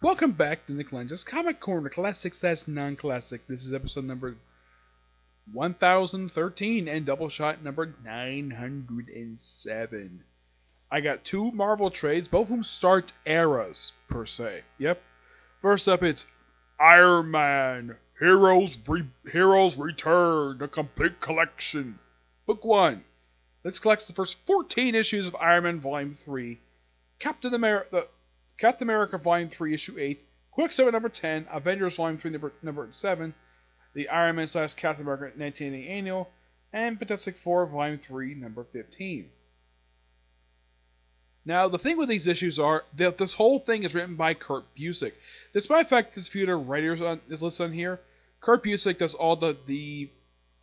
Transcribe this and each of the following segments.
Welcome back to Nick Lenz's Comic Corner, Classics as Non-Classic. This is episode number 1013 and Doubleshot number 907. I got two Marvel trades, both of them start eras, per se. Yep. First up, it's Iron Man, Heroes Return, a complete collection. Book 1. This collects the first 14 issues of Iron Man Volume 3, Captain America Volume 3, Issue 8, Quicksilver number 10, Avengers Volume 3, number 7, the Iron Man / Captain America 1980 Annual, and Fantastic Four Volume 3, number 15. Now, the thing with these issues are that this whole thing is written by Kurt Busiek. Despite the fact there's few other writers is listed on here, Kurt Busiek does all the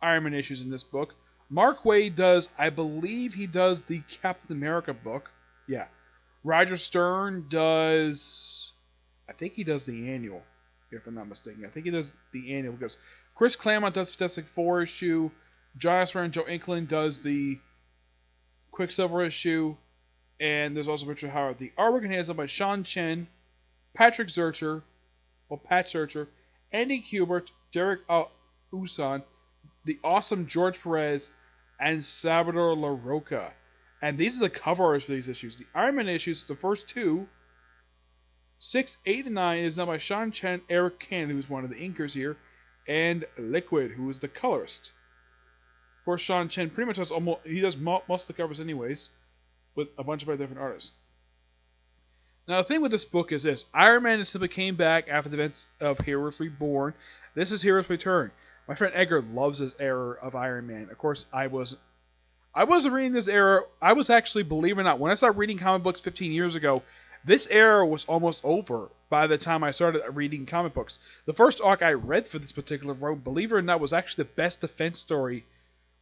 Iron Man issues in this book. Mark Waid does, I believe he does the Captain America book. Yeah. Roger Stern does, I think he does the annual, if I'm not mistaken. I think he does the annual because Chris Claremont does Fantastic Four issue, Josh and Joe Inklin does the Quicksilver issue, and there's also Richard Howard. The artwork is done by Sean Chen, Pat Zurcher, Andy Kubert, Derek Usan, the awesome George Perez, and Salvador LaRocca. And these are the cover arts for these issues. The Iron Man issues, the first two, 6, 8, and 9, is done by Sean Chen, Eric Cannon, who's one of the inkers here, and Liquid, who is the colorist. Of course, Sean Chen pretty much does most of the covers anyways, with a bunch of other different artists. Now, the thing with this book is this. Iron Man simply came back after the events of Heroes Reborn. This is Heroes Return. My friend Edgar loves this era of Iron Man. Of course, I wasn't reading this era. I was actually, believe it or not, when I started reading comic books 15 years ago, this era was almost over by the time I started reading comic books. The first arc I read for this particular run, believe it or not, was actually the Best Defense story,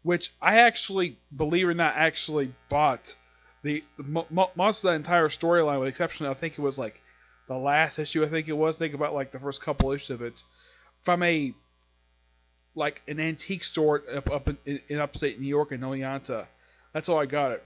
which I actually, believe it or not, actually bought. Most of the entire storyline, with the exception of, I think it was like the last issue, think about like the first couple issues of it, from an antique store up in upstate New York in Oneonta. That's how I got it.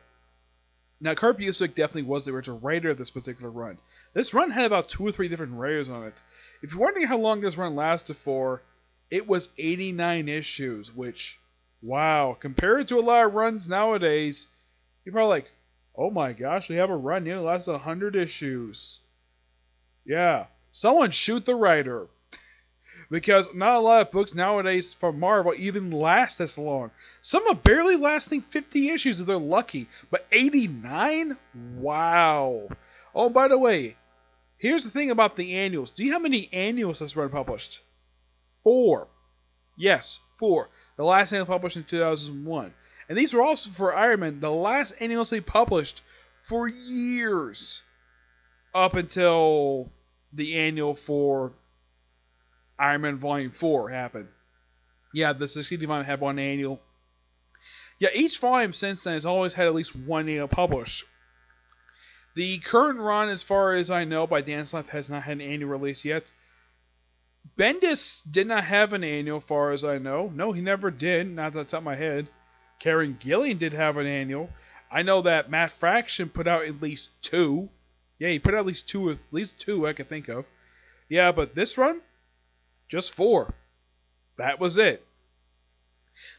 Now, Kurt Busiek definitely was the original writer of this particular run. This run had about 2 or 3 different writers on it. If you're wondering how long this run lasted for, it was 89 issues, which, wow, compared to a lot of runs nowadays, you're probably like, oh my gosh, we have a run that lasted 100 issues. Yeah, someone shoot the writer. Because not a lot of books nowadays from Marvel even last this long. Some are barely lasting 50 issues if they're lucky. But 89? Wow. Oh, by the way, here's the thing about the annuals. Do you know how many annuals this run published? 4. Yes, 4. The last annual published in 2001. And these were also for Iron Man, the last annuals they published for years. Up until the annual for Iron Man Volume 4 happened. Yeah, the succeeding volume had one annual. Yeah, each volume since then has always had at least one annual published. The current run, as far as I know, by Dan Slott has not had an annual release yet. Bendis did not have an annual, as far as I know. No, he never did, not at the top of my head. Karen Gillian did have an annual. I know that Matt Fraction put out at least 2. Yeah, he put out at least two I could think of. Yeah, but this run? Just 4. That was it.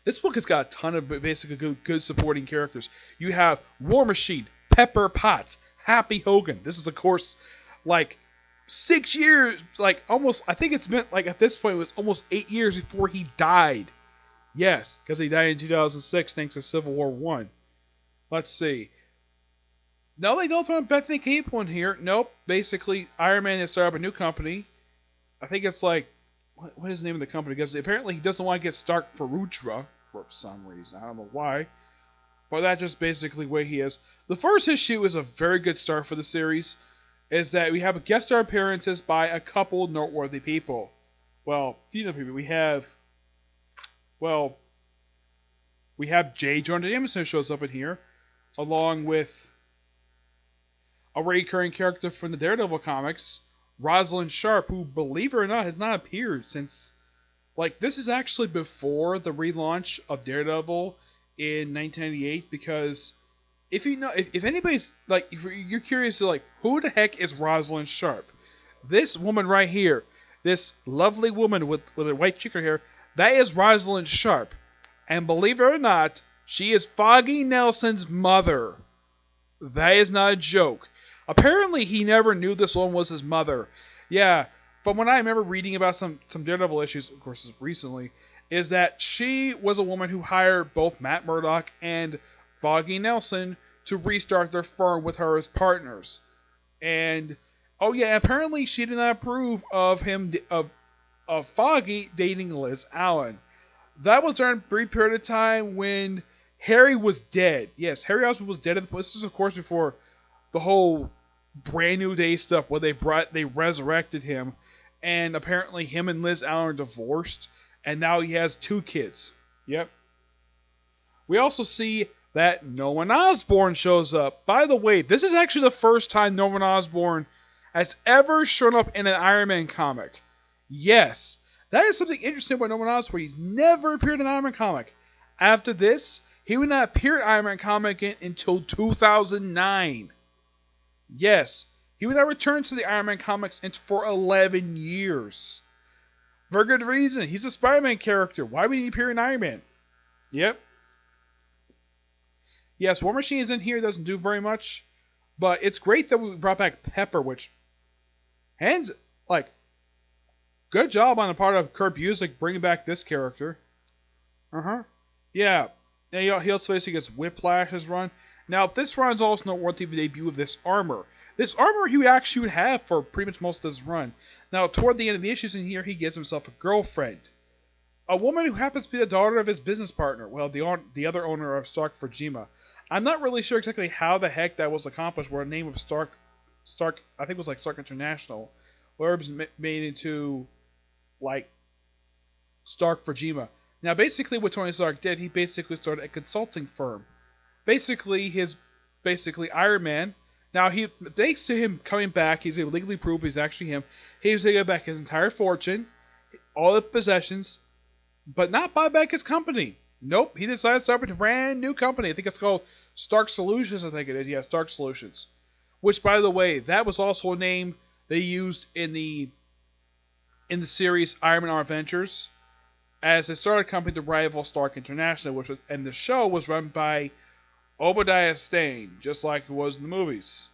This book has got a ton of basically good supporting characters. You have War Machine, Pepper Potts, Happy Hogan. This is, of course, like 6 years, like almost, I think it's been, like at this point, it was almost 8 years before he died. Yes, because he died in 2006 thanks to Civil War 1. Let's see. No, they don't throw Bethany Cable in here. Nope. Basically, Iron Man has started up a new company. I think it's like, what is the name of the company? Because apparently he doesn't want to get Stark Ferrutra for some reason. I don't know why. But that's just basically where he is. The first issue is a very good start for the series. Is that we have guest star appearances by a couple noteworthy people. Well, few people. We have J. Jonah Jameson who shows up in here, along with a recurring character from the Daredevil comics, Rosalind Sharp, who, believe it or not, has not appeared since, this is actually before the relaunch of Daredevil in 1998, because if anybody's, if you're curious to, who the heck is Rosalind Sharp? This woman right here, this lovely woman with her white chicken hair, that is Rosalind Sharp. And believe it or not, she is Foggy Nelson's mother. That is not a joke. Apparently, he never knew this woman was his mother. Yeah, from what I remember reading about some Daredevil issues, of course, recently, is that she was a woman who hired both Matt Murdock and Foggy Nelson to restart their firm with her as partners. And oh yeah, apparently she did not approve of Foggy dating Liz Allen. That was during a brief period of time when Harry was dead. Yes, Harry Osborn was dead. This was of course before the whole Brand New Day stuff where they resurrected him, and apparently him and Liz Allen are divorced, and now he has 2 kids. Yep. We also see that Norman Osborn shows up. By the way, this is actually the first time Norman Osborn has ever shown up in an Iron Man comic. Yes, that is something interesting about Norman Osborn. He's never appeared in an Iron Man comic. After this, he would not appear in Iron Man comic again until 2009. Yes, he would not return to the Iron Man comics for 11 years. For good reason. He's a Spider-Man character. Why would he appear in Iron Man? Yep. Yes, War Machine is in here. Doesn't do very much. But it's great that we brought back Pepper, which... good job on the part of Kurt Busiek bringing back this character. Yeah. He also basically gets Whiplash's run. Now, this run is also noteworthy for the debut of this armor. This armor he actually would have for pretty much most of this run. Now, toward the end of the issues in here, he gives himself a girlfriend. A woman who happens to be the daughter of his business partner. Well, the other owner of Stark Fujima. I'm not really sure exactly how the heck that was accomplished, where the name of Stark, I think it was like Stark International, where it was made into, like, Stark Fujima. Now, basically what Tony Stark did, he basically started a consulting firm. Basically Iron Man. Now, thanks to him coming back, he's able to legally prove he's actually him. He was able to get back his entire fortune, all the possessions, but not buy back his company. Nope, he decided to start with a brand new company. I think it's called Stark Solutions, I think it is. Yeah, Stark Solutions. Which, by the way, that was also a name they used in the series Iron Man Adventures, as they started a company to rival Stark International, and the show was run by Obadiah Stane, just like it was in the movies.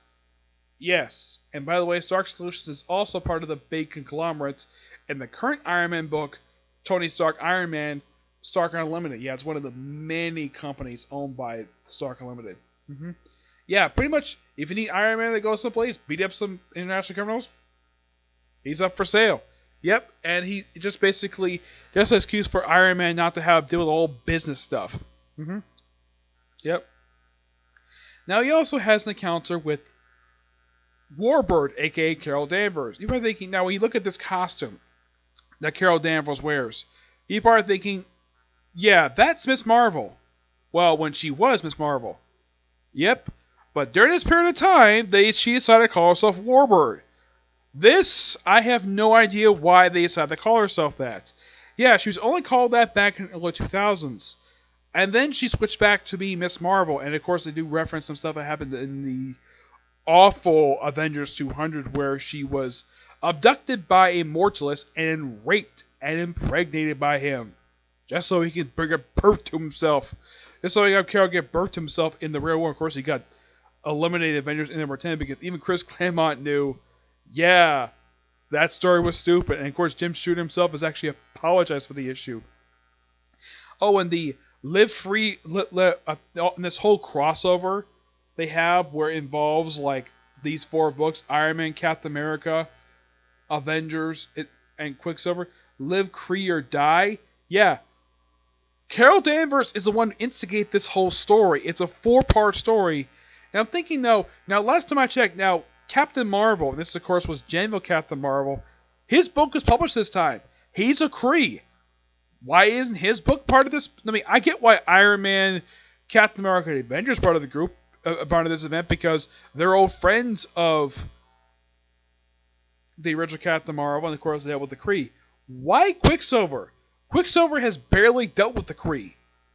Yes, and by the way, Stark Solutions is also part of the big conglomerate in the current Iron Man book, Tony Stark Iron Man, Stark Unlimited. Yeah, it's one of the many companies owned by Stark Unlimited. Yeah, pretty much, if you need Iron Man to go someplace, beat up some international criminals, he's up for sale. Yep, and he just basically, just an excuse for Iron Man not to have to deal with all business stuff. Yep. Now, he also has an encounter with Warbird, aka Carol Danvers. You're probably thinking, now when you look at this costume that Carol Danvers wears, you're probably thinking, yeah, that's Miss Marvel. Well, when she was Miss Marvel. Yep, but during this period of time, she decided to call herself Warbird. This, I have no idea why they decided to call herself that. Yeah, she was only called that back in the early 2000s. And then she switched back to be Miss Marvel, and of course they do reference some stuff that happened in the awful Avengers 200 where she was abducted by a Mortalist and raped and impregnated by him. Just so he could bring a birth to himself. Just so he got Carol get birth to himself in the real world. Of course he got eliminated Avengers in number 10 because even Chris Claremont knew, yeah, that story was stupid. And of course Jim Shooter himself has actually apologized for the issue. Oh, and the Live Free, this whole crossover they have where it involves like these 4 books, Iron Man, Captain America, Avengers, and Quicksilver, Live, Free, or Die. Yeah, Carol Danvers is the one to instigate this whole story. It's a 4-part story. And I'm thinking, now last time I checked, now Captain Marvel, and this of course was Genuine Captain Marvel, his book was published this time. He's a Kree. Why isn't his book part of this? I mean, I get why Iron Man, Captain America, and Avengers part of the group, part of this event, because they're old friends of the original Captain Marvel, and of course they dealt with the Kree. Why Quicksilver? Quicksilver has barely dealt with the Kree.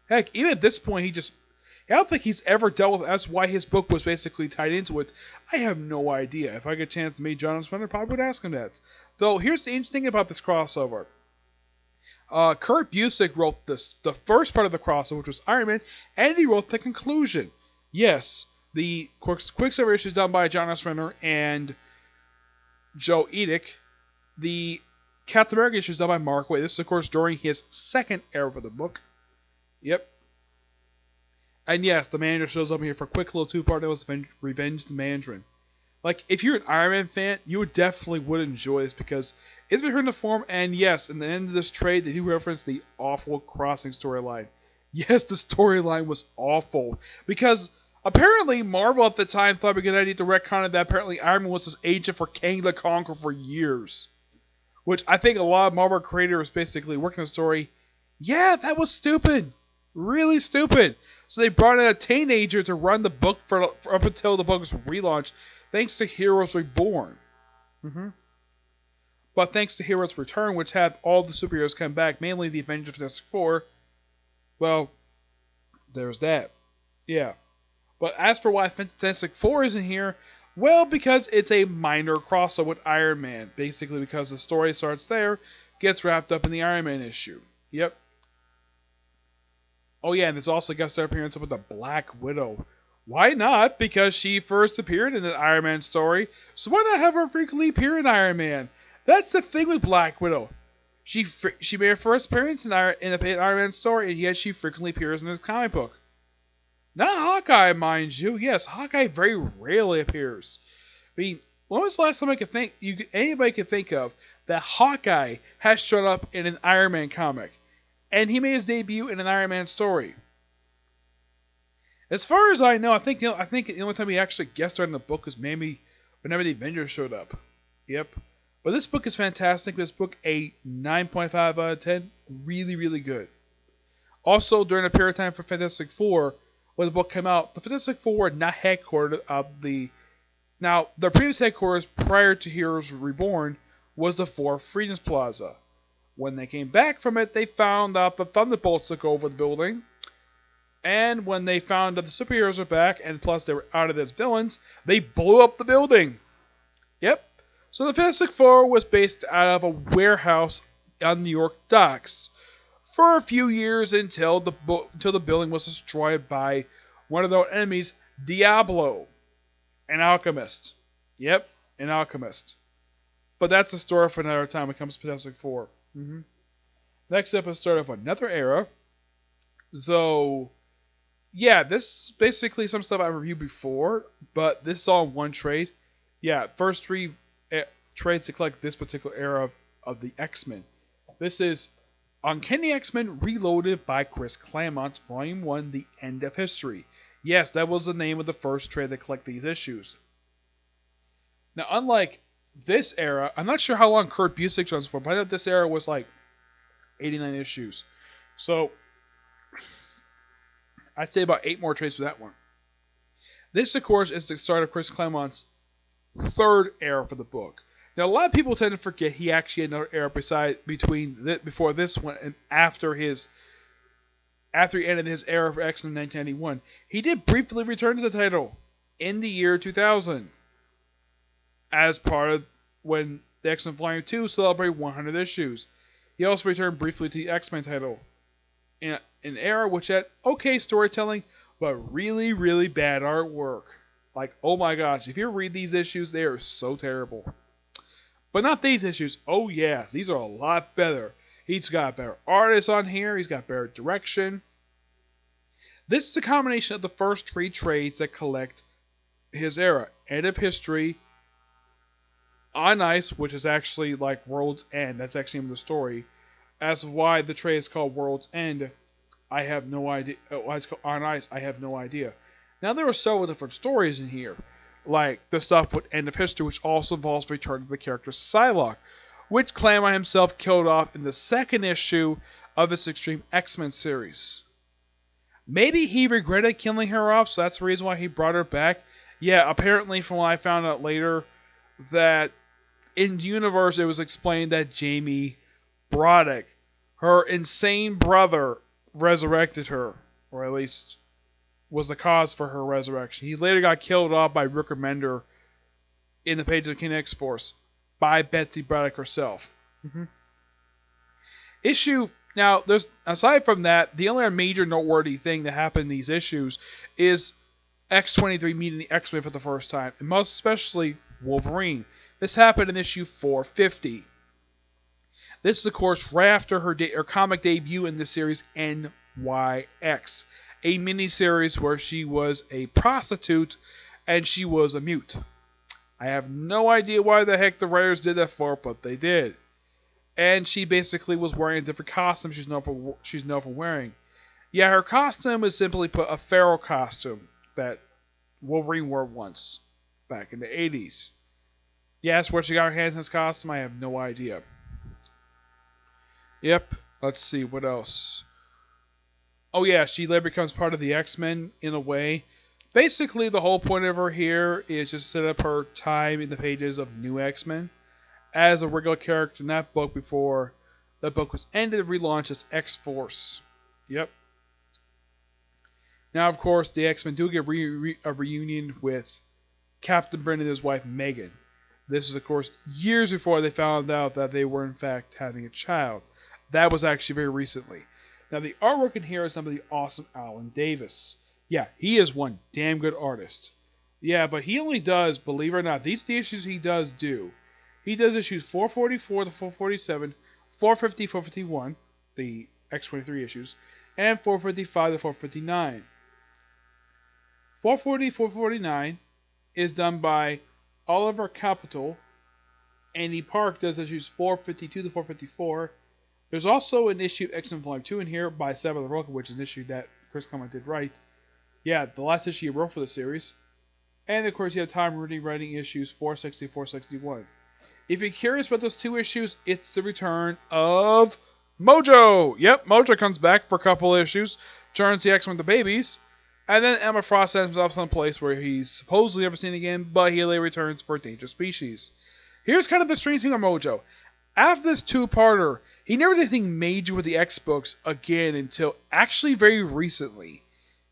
Heck, even at this point, I don't think he's ever dealt with. That's why his book was basically tied into it. I have no idea. If I get a chance to meet Jonathan Renner, I probably would ask him that. Though here's the interesting thing about this crossover. Kurt Busiek wrote the first part of the crossover, which was Iron Man, and he wrote the conclusion. Yes, the Quicksilver issue is done by Jonathan Renner and Joe Edick. The Captain America issue is done by Mark Waid. This is, of course, during his second era of the book. Yep. And yes, the Mandarin shows up here for a quick little two-part that was Revenge the Mandarin. Like, if you're an Iron Man fan, you definitely would enjoy this because it's returned to form, and yes, in the end of this trade, they do reference the awful Crossing storyline. Yes, the storyline was awful because apparently Marvel at the time thought it'd be a good idea to retcon that apparently Iron Man was his agent for Kang the Conqueror for years. Which I think a lot of Marvel creators basically working the story. Yeah, that was stupid. Really stupid. So they brought in a teenager to run the book for up until the book's relaunch, thanks to Heroes Reborn. But thanks to Heroes Return, which had all the superheroes come back, mainly the Avengers Fantastic Four, well, there's that. Yeah. But as for why Fantastic Four isn't here, well, because it's a minor crossover with Iron Man. Basically because the story starts there, gets wrapped up in the Iron Man issue. Yep. Oh yeah, and there's also a guest star appearance with the Black Widow. Why not? Because she first appeared in an Iron Man story, so why not have her frequently appear in Iron Man? That's the thing with Black Widow. She made her first appearance in an Iron Man story, and yet she frequently appears in this comic book. Not Hawkeye, mind you. Yes, Hawkeye very rarely appears. I mean, when was the last time anybody could think of that Hawkeye has shown up in an Iron Man comic? And he made his debut in an Iron Man story. As far as I know, I think the only time he actually guest starred in the book was maybe whenever the Avengers showed up. Yep. But this book is fantastic. This book, a 9.5 out of 10. Really, really good. Also, during the period of time for Fantastic Four, when the book came out, the Fantastic Four were not headquartered of the... Now, their previous headquarters prior to Heroes Reborn was the Four Freedoms Plaza. When they came back from it, they found out the Thunderbolts took over the building. And when they found that the superheroes were back, and plus they were out of as villains, they blew up the building. Yep. So the Fantastic Four was based out of a warehouse on New York docks for a few years until the building was destroyed by one of their enemies, Diablo, an alchemist. Yep, an alchemist. But that's a story for another time when it comes to Fantastic Four. Next up is start of another era. Though, yeah, this is basically some stuff I reviewed before, but this is all in one trade. Yeah, first three trades to collect this particular era of the X-Men. This is Uncanny X-Men Reloaded by Chris Claremont, Volume 1, The End of History. Yes, that was the name of the first trade to collect these issues. Now, unlike this era, I'm not sure how long Kurt Busiek runs for, but I know this era was like 89 issues. So, I'd say about 8 more trades for that one. This, of course, is the start of Chris Claremont's third era for the book. Now, a lot of people tend to forget he actually had another era before this one and after he ended his era for X-Men in 1991. He did briefly return to the title in the year 2000 as part of when the X-Men Volume 2 celebrated 100 issues. He also returned briefly to the X-Men title in an era which had okay storytelling, but really, really bad artwork. Like, oh my gosh, if you read these issues, they are so terrible. But not these issues. Oh yeah, these are a lot better. He's got better artists on here. He's got better direction. This is a combination of the first 3 trades that collect his era. End of History, On Ice, which is actually like World's End. That's actually in the story. As to why the trade is called World's End, I have no idea. Why it's called On Ice, I have no idea. Now, there are several different stories in here. Like the stuff with End of History, which also involves return to the character Psylocke, which Claremont himself killed off in the second issue of his Extreme X-Men series. Maybe he regretted killing her off, so that's the reason why he brought her back. Yeah, apparently from what I found out later, that in the universe it was explained that Jamie Broderick, her insane brother, resurrected her. Or at least was the cause for her resurrection. He later got killed off by Rooker Mender in the pages of King X-Force by Betsy Braddock herself. Issue now, there's aside from that, the only major noteworthy thing that happened in these issues is X-23 meeting the X-Men for the first time, and most especially Wolverine. This happened in issue 450. This is, of course, right after her comic debut in the series NYX, a miniseries where she was a prostitute and she was a mute. I have no idea why the heck the writers did that for, but they did. And she basically was wearing a different costume she's known for wearing. Yeah, her costume is simply put a feral costume that Wolverine wore once, back in the 80s. Yes, where she got her hands in this costume, I have no idea. Yep, let's see, what else? Oh yeah, she later becomes part of the X-Men, in a way. Basically, the whole point of her here is just to set up her time in the pages of New X-Men as a regular character in that book before that book was ended and relaunched as X-Force. Yep. Now, of course, the X-Men do get a reunion with Captain Britain and his wife Megan. This is, of course, years before they found out that they were, in fact, having a child. That was actually very recently. Now, the artwork in here is done by the awesome Alan Davis. Yeah, he is one damn good artist. Yeah, but he only does, believe it or not, these are the issues he does do. He does issues 444 to 447, 450, 451, the X-23 issues, and 455 to 459. 440, 449 is done by Oliver Capital. Andy Park does issues 452 to 454. There's also an issue of X-Men Volume 2 in here by Sabbath Roca, which is an issue that Chris Claremont did right. Yeah, the last issue he wrote for the series. And of course you have Tom Rudy writing issues 460, 461. If you're curious about those two issues, it's the return of Mojo! Yep, Mojo comes back for a couple issues, turns the X-Men to babies, and then Emma Frost sends himself someplace where he's supposedly never seen again, but he later returns for Dangerous Species. Here's kind of the strange thing on Mojo. After this two-parter, he never did anything major with the X-Books again until actually very recently.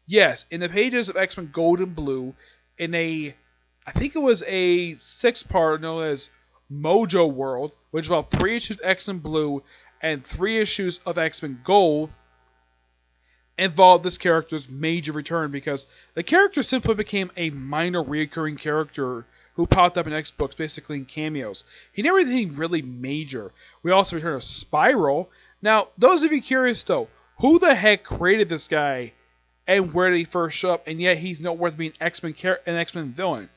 Yes, in the pages of X-Men Gold and Blue, in I think it was a 6-part known as Mojo World, which is about 3 issues of X-Men Blue and 3 issues of X-Men Gold, involved this character's major return because the character simply became a minor recurring character who popped up in X-Books, basically in cameos. He never did anything really major. We also returned of Spiral. Now, those of you curious though, who the heck created this guy and where did he first show up, and yet he's noteworthy being an X-Men villain?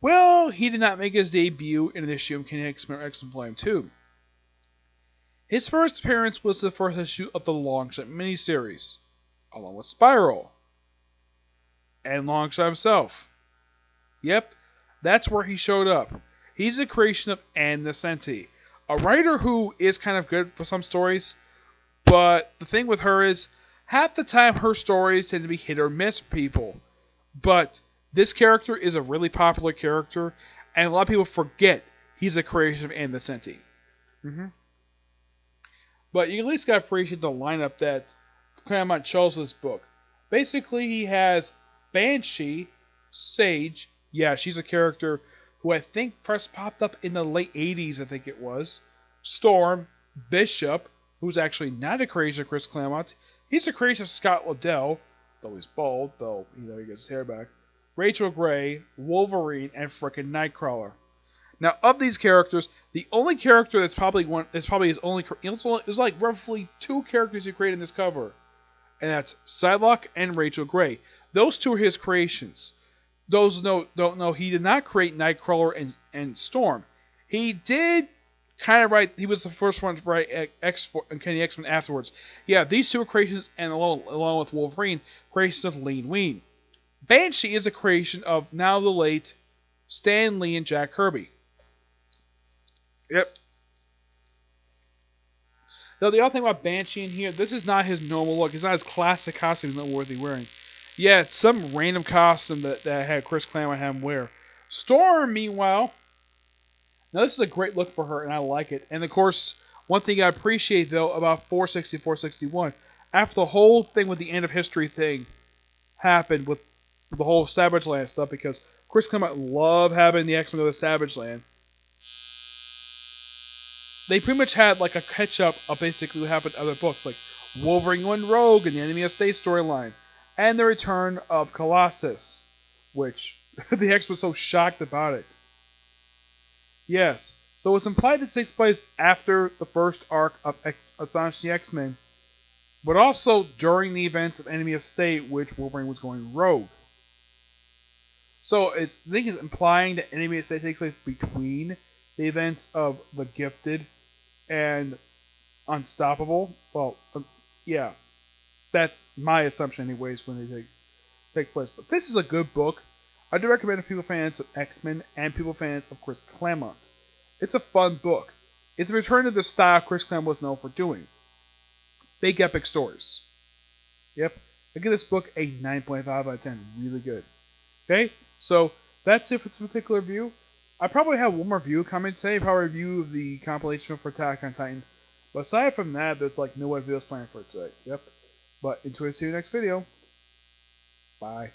Well, he did not make his debut in an issue of X-Men or X-Men Volume 2. His first appearance was the first issue of the Longshot miniseries, along with Spiral and Longshot himself. Yep, that's where he showed up. He's a creation of Ann Nocenti, a writer who is kind of good for some stories, but the thing with her is, half the time her stories tend to be hit or miss for people. But this character is a really popular character, and a lot of people forget he's a creation of Ann Nocenti. But you at least got to appreciate the lineup that Claremont chose this book. Basically, he has Banshee, Sage. Yeah, she's a character who I think first popped up in the late 80s, I think it was. Storm, Bishop, who's actually not a creation of Chris Claremont. He's a creation of Scott Lobdell, though he's bald, though he gets his hair back. Rachel Gray, Wolverine, and frickin' Nightcrawler. Now, of these characters, the only character that's probably his only, is like roughly 2 characters he created in this cover, and that's Psylocke and Rachel Gray. Those 2 are his creations. Those who don't know, he did not create Nightcrawler and Storm. He did kind of write. He was the first one to write X-Men afterwards. Yeah, these 2 are creations, and along with Wolverine, creations of Lean Ween. Banshee is a creation of now the late Stan Lee and Jack Kirby. Yep. Now, the other thing about Banshee in here, this is not his normal look. It's not his classic costume he's not worthy wearing. Yeah, it's some random costume that had Chris Claremont have him wear. Storm, meanwhile, now this is a great look for her, and I like it. And of course, one thing I appreciate, though, about 460, 461, after the whole thing with the end of history thing happened with the whole Savage Land stuff, because Chris Claremont loved having the X-Men go to Savage Land. They pretty much had like a catch-up of basically what happened in other books, like Wolverine went rogue in the Enemy of State storyline, and the return of Colossus, which the X was so shocked about it. Yes, so it's implied this takes place after the first arc of Astonishing X-Men, but also during the events of Enemy of State, which Wolverine was going rogue. So I think it's implying that Enemy of State takes place between the events of The Gifted and Unstoppable. Well, yeah, that's my assumption anyways when they take place. But this is a good book. I do recommend it to people fans of X-Men and people fans of Chris Claremont. It's a fun book. It's a return to the style Chris Claremont was known for doing. Big epic stories. Yep. I give this book a 9.5 out of 10. Really good. Okay? So, that's it for this particular review. I probably have one more review coming today. Probably a review of the compilation for Attack on Titan. But aside from that, there's like no other videos planned for today. Yep. But until I see you next video. Bye.